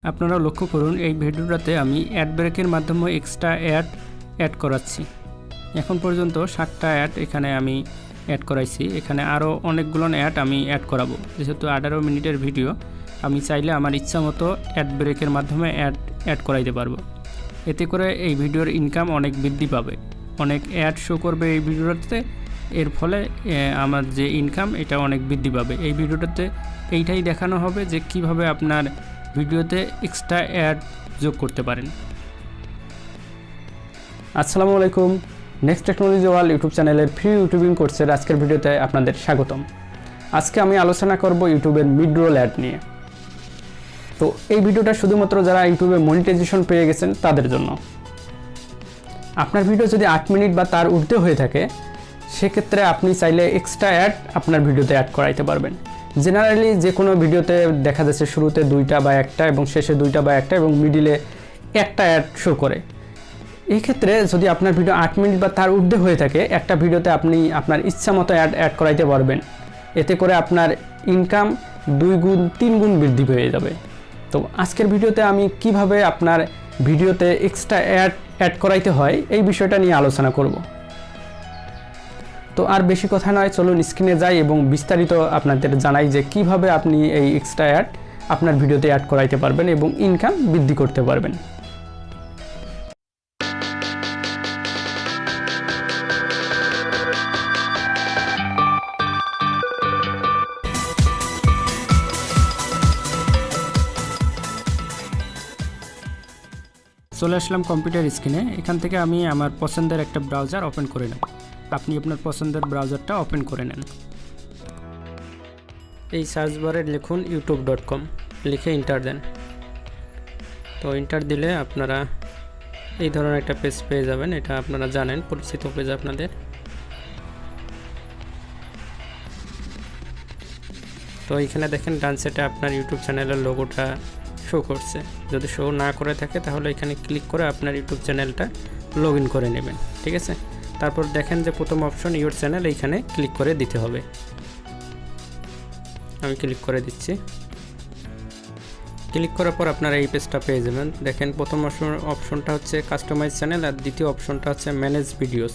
আপনারা লক্ষ্য করুন এই ভিডিওটাতে আমি অ্যাড ব্রেকের মাধ্যমে এক্সট্রা অ্যাড করাচ্ছি। এখন পর্যন্ত 7টা অ্যাড এখানে আমি অ্যাড করাইছি। এখানে আরও অনেকগুলো অ্যাড আমি অ্যাড করাবো। যেহেতু 18 মিনিটের ভিডিও, আমি চাইলে আমার ইচ্ছা মতো অ্যাড ব্রেকের মাধ্যমে অ্যাড করাইতে পারবো। এতে করে এই ভিডিওর ইনকাম অনেক বৃদ্ধি পাবে, অনেক অ্যাড শো করবে এই ভিডিওটাতে। এর ফলে আমার যে ইনকাম এটা অনেক বৃদ্ধি পাবে। এই ভিডিওটাতে এইটাই দেখানো হবে যে কিভাবে আপনার ভিডিওতে এক্সট্রা অ্যাড যোগ করতে পারেন। আসসালামু আলাইকুম, নেক্সট টেকনোলজি ওয়ার্ল্ড ইউটিউব চ্যানেলের ফ্রি ইউটিউবিং কোর্সের আজকের ভিডিওতে আপনাদের স্বাগতম। আজকে আমি আলোচনা করব ইউটিউবের মিড-রোল অ্যাড নিয়ে। তো এই ভিডিওটা শুধুমাত্র যারা ইউটিউবে মনিটাইজেশন পেয়ে গেছেন তাদের জন্য। আপনার ভিডিও যদি 8 মিনিট বা তার ঊর্ধ্বে হয়ে থাকে, সেক্ষেত্রে আপনি চাইলে এক্সট্রা অ্যাড আপনার ভিডিওতে অ্যাড করাইতে পারবেন। জেনারেলি যে কোনো ভিডিওতে দেখা যাচ্ছে শুরুতে 2টা বা 1টা এবং শেষে 2টা বা 1টা এবং মিডিলে একটা অ্যাড শো করে। এই ক্ষেত্রে যদি আপনার ভিডিও 8 মিনিট বা তার ঊর্ধ্বে হয়ে থাকে, একটা ভিডিওতে আপনি আপনার ইচ্ছা মতো অ্যাড করাইতে পারবেন। এতে করে আপনার ইনকাম 2 গুণ 3 গুণ বৃদ্ধি পেয়ে যাবে। তো আজকের ভিডিওতে আমি কিভাবে আপনার ভিডিওতে এক্সট্রা অ্যাড করাইতে হয় এই বিষয়টা নিয়ে আলোচনা করব। তো আর বেশি কথা নয়, চলুন স্ক্রিনে যাই এবং বিস্তারিত আপনাদের জানাই যে কিভাবে আপনি এই এক্সট্রা অ্যাড আপনার ভিডিওতে অ্যাড করাইতে পারবেন এবং ইনকাম বৃদ্ধি করতে পারবেন। চলে আসলাম কম্পিউটার স্ক্রিনে। এখান থেকে আমি আমার পছন্দের একটা ব্রাউজার ওপেন করে নেব। আপনি আপনার পছন্দের ব্রাউজারটা ওপেন করে নেন। এই সার্চ বারে লিখুন youtube.com, লিখে এন্টার দেন। তো এন্টার দিলে আপনারা এই ধরনের একটা পেজ পেয়ে যাবেন। এটা আপনারা জানেন, পরিচিত পেজ আপনাদের। তো এইখানে দেখেন ডান সাইডে আপনার ইউটিউব চ্যানেলের লোগোটা শো করছে। যদি শো না করে থাকে তাহলে এখানে ক্লিক করে আপনার ইউটিউব চ্যানেলটা লগ ইন করে নেবেন, ঠিক আছে। তারপর দেখেন যে প্রথম অপশন ইউর চ্যানেল, এইখানে ক্লিক করে দিতে হবে। আমি ক্লিক করে দিচ্ছি। ক্লিক করার পর আপনারা এই পেজটা পেয়ে যাবেন। দেখেন প্রথম অপশনটা হচ্ছে কাস্টমাইজ চ্যানেল আর দ্বিতীয় অপশনটা হচ্ছে ম্যানেজ ভিডিওস।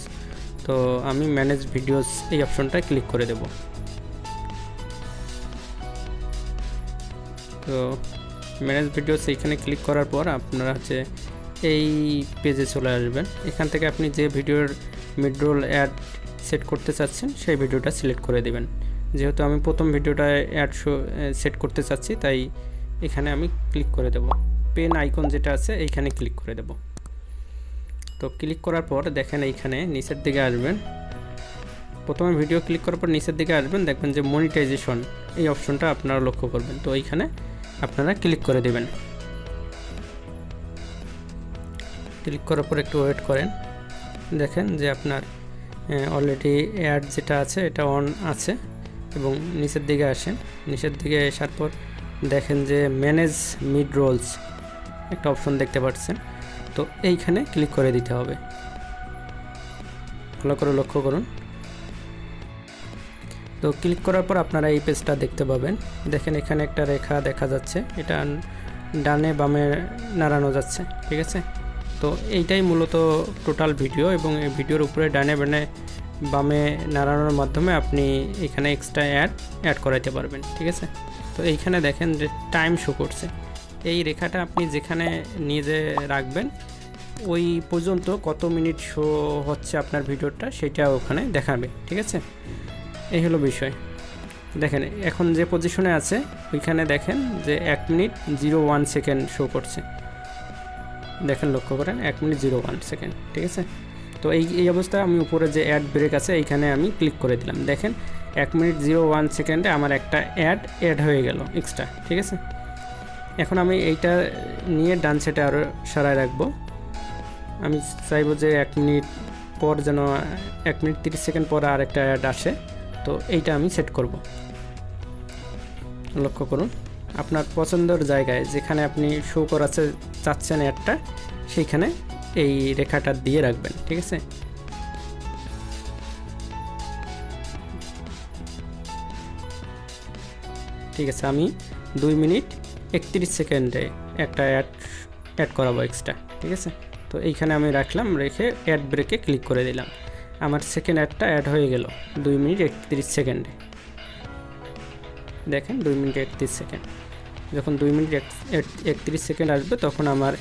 তো আমি ম্যানেজ ভিডিওস এই অপশনটায় ক্লিক করে দেব। তো ম্যানেজ ভিডিওস এইখানে ক্লিক করার পর আপনারা হচ্ছে এই পেজে চলে আসবেন। এখান থেকে আপনি যে ভিডিওর মিড-রোল অ্যাড সেট করতে চাচ্ছেন সেই ভিডিওটা সিলেক্ট করে দেবেন। যেহেতু আমি প্রথম ভিডিওটায় অ্যাড সেট করতে চাচ্ছি, তাই এখানে আমি ক্লিক করে দেব। পেন আইকন যেটা আছে এইখানে ক্লিক করে দেব। তো ক্লিক করার পর দেখেন এইখানে নিচের দিকে আসবেন। প্রথমে ভিডিও ক্লিক করার পর নিচের দিকে আসবেন, দেখবেন যে মনিটাইজেশন এই অপশনটা আপনারা লক্ষ্য করবেন। তো এইখানে আপনারা ক্লিক করে দেবেন। ক্লিক করার পর একটু ওয়েট করেন। দেখেন যে আপনার অলরেডি অ্যাড যেটা আছে এটা অন আছে। এবং নিচের দিকে আসেন। নিচের দিকে আসার পর দেখেন যে ম্যানেজ মিড রোলস একটা অপশন দেখতে পাচ্ছেন। তো এইখানে ক্লিক করে দিতে হবে। ভালো করে লক্ষ্য করুন। তো ক্লিক করার পর আপনারা এই পেজটা দেখতে পাবেন। দেখেন এখানে একটা রেখা দেখা যাচ্ছে, এটা ডানে বামে নাড়ানো যাচ্ছে, ঠিক আছে। তো এইটাই মূলত টোটাল ভিডিও এবং এই ভিডিওর উপরে ডানে বামে নাড়ানোর মাধ্যমে আপনি এখানে এক্সট্রা অ্যাড করাইতে পারবেন, ঠিক আছে। তো এইখানে দেখেন যে টাইম শো করছে। এই রেখাটা আপনি যেখানে নিয়ে রাখবেন ওই পর্যন্ত কত মিনিট শো হচ্ছে আপনার ভিডিওটা সেটা ওখানে দেখাবে, ঠিক আছে। এই হলো বিষয়। দেখেন এখন যে পজিশনে আছে ওইখানে দেখেন যে 1 মিনিট 01 সেকেন্ড শো করছে। দেখেন লক্ষ্য করেন 1 মিনিট 01 সেকেন্ড, ঠিক আছে। তো এই অবস্থায় আমি উপরে যে অ্যাড ব্রেক আছে এইখানে আমি ক্লিক করে দিলাম। দেখেন 1 মিনিট 01 সেকেন্ডে আমার একটা অ্যাড হয়ে গেল এক্সট্রা, ঠিক আছে। এখন আমি এইটা নিয়ে ডান সাইডে আরও সরায় রাখবো। আমি চাইবো যে 1 মিনিট পর যেন 1 মিনিট 30 সেকেন্ড পর আর একটা অ্যাড আসে। তো এইটা আমি সেট করব। লক্ষ্য করুন আপনার পছন্দের জায়গায় যেখানে আপনি শো করাতে চাচ্ছেন অ্যাডটা, সেইখানে এই রেখাটা দিয়ে রাখবেন, ঠিক আছে। ঠিক আছে, আমি 2 মিনিট 31 সেকেন্ডে একটা অ্যাড করাবো এক্সট্রা, ঠিক আছে। তো এইখানে আমি রাখলাম, রেখে অ্যাড ব্রেকে ক্লিক করে দিলাম। আমার সেকেন্ড অ্যাডটা অ্যাড হয়ে গেল 2 মিনিট 31 সেকেন্ডে। দেখেন 2 মিনিট 31 সেকেন্ড। যখন 2 মিনিট 31 সেকেন্ড আসবে তখন আমার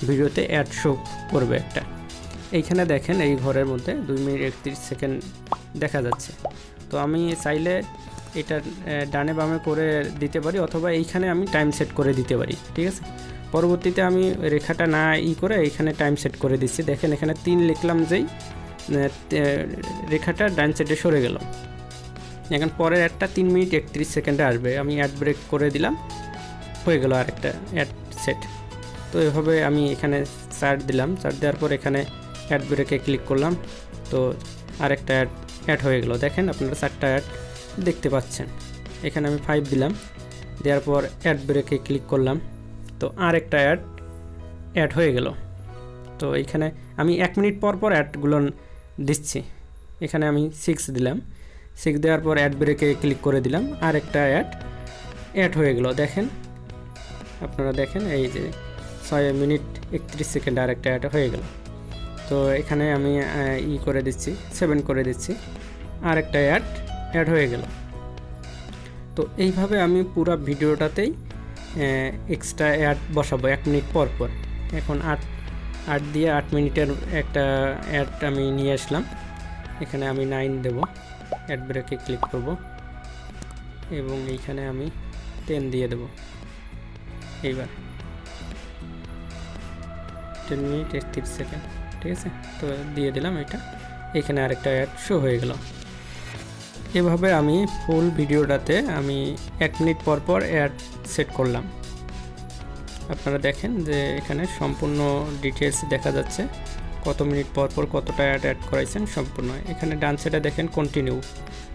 ভিডিওতে অ্যাড শো করবে একটা। এইখানে দেখেন এই ঘরের মধ্যে 2 মিনিট 31 সেকেন্ড দেখা যাচ্ছে। তো আমি চাইলে এটা ডানে বামে করে দিতে পারি, অথবা এইখানে আমি টাইম সেট করে দিতে পারি, ঠিক আছে। পরবর্তীতে আমি রেখাটা না করে এইখানে টাইম সেট করে দিচ্ছি। দেখেন এখানে 3 লিখলাম, যেই রেখাটা ডান সাইডে সরে গেল। এখন পরের অ্যাডটা 3 মিনিট 31 সেকেন্ডে আসবে। আমি অ্যাড ব্রেক করে দিলাম, হয়ে গেল আরেকটা অ্যাড সেট। তো এভাবে আমি এখানে চার্ট দিলাম, চার্ট দেওয়ার পর এখানে অ্যাড ব্রেকে ক্লিক করলাম, তো আরেকটা অ্যাড হয়ে গেল। দেখেন আপনারা 4টা অ্যাড দেখতে পাচ্ছেন। এখানে আমি 5 দিলাম, দেওয়ার পর অ্যাড ব্রেকে ক্লিক করলাম, তো আরেকটা অ্যাড হয়ে গেল। তো এইখানে আমি 1 মিনিট পর পর অ্যাডগুলো দিচ্ছি। এখানে আমি 6 দিলাম, 6 দেওয়ার পর অ্যাড ব্রেকে ক্লিক করে দিলাম, আরেকটা অ্যাড হয়ে গেল। দেখেন আপনারা দেখেন, এই যে 6 মিনিট 31 সেকেন্ড আরেকটা অ্যাড হয়ে গেল। তো এখানে আমি করে দিচ্ছি, 7 করে দিচ্ছি, আরেকটা অ্যাড হয়ে গেল। তো এইভাবে আমি পুরো ভিডিওটাতেই এক্সট্রা অ্যাড বসাবো 1 মিনিট পর পর। এখন 8 দিয়ে 8 মিনিটের একটা অ্যাড আমি নিয়ে আসলাম। এখানে আমি 9 দেব, অ্যাড ব্রেকে ক্লিক করব এবং এইখানে আমি 10 দিয়ে দেব। এইবার 10 মিনিট 31 সেকেন্ড, ঠিক আছে। তো দিয়ে দিলাম এটা, এখানে আরেকটা অ্যাড শো হয়ে গেল। এভাবে আমি ফুল ভিডিওটাতে আমি 1 মিনিট পর পর অ্যাড সেট করলাম। আপনারা দেখেন যে এখানে সম্পূর্ণ ডিটেলস দেখা যাচ্ছে, কত মিনিট পর পর কতটা অ্যাড করাইছেন সম্পূর্ণ। এখানে ডান সাইডে দেখেন কন্টিনিউ,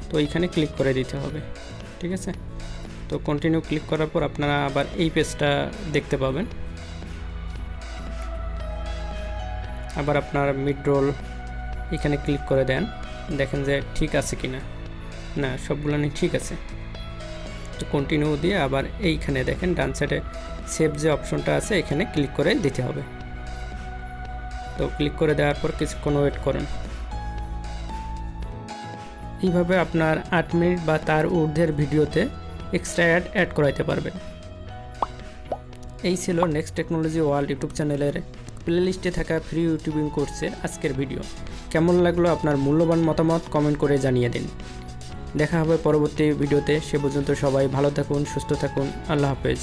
তো এইখানে ক্লিক করে দিতে হবে, ঠিক আছে। তো কন্টিনিউ ক্লিক করার পর আপনারা আবার এই পেজটা দেখতে পাবেন। আবার আপনার মিড রোল এখানে ক্লিক করে দেন, দেখেন যে ঠিক আছে কি না, সবগুলো ঠিক আছে। তো কন্টিনিউ দিয়ে আবার এইখানে দেখেন ডান সাইডে সেভ যে অপশনটা আছে, এখানে ক্লিক করে দিতে হবে। তো ক্লিক করে দেওয়ার পর কিছুক্ষণ ওয়েট করুন। এইভাবে আপনার 8 মিনিট বা তার ঊর্ধ্বের ভিডিওতে এক্সট্রা অ্যাড করাইতে পারবেন। এই ছিল নেক্সট টেকনোলজি ওয়ার্ল্ড ইউটিউব চ্যানেলের প্লেলিস্টে থাকা ফ্রি ইউটিউবিং কোর্সের আজকের ভিডিও। কেমন লাগলো আপনার মূল্যবান মতামত কমেন্ট করে জানিয়ে দিন। দেখা হবে পরবর্তী ভিডিওতে। সে পর্যন্ত সবাই ভালো থাকুন, সুস্থ থাকুন। আল্লাহ হাফেজ।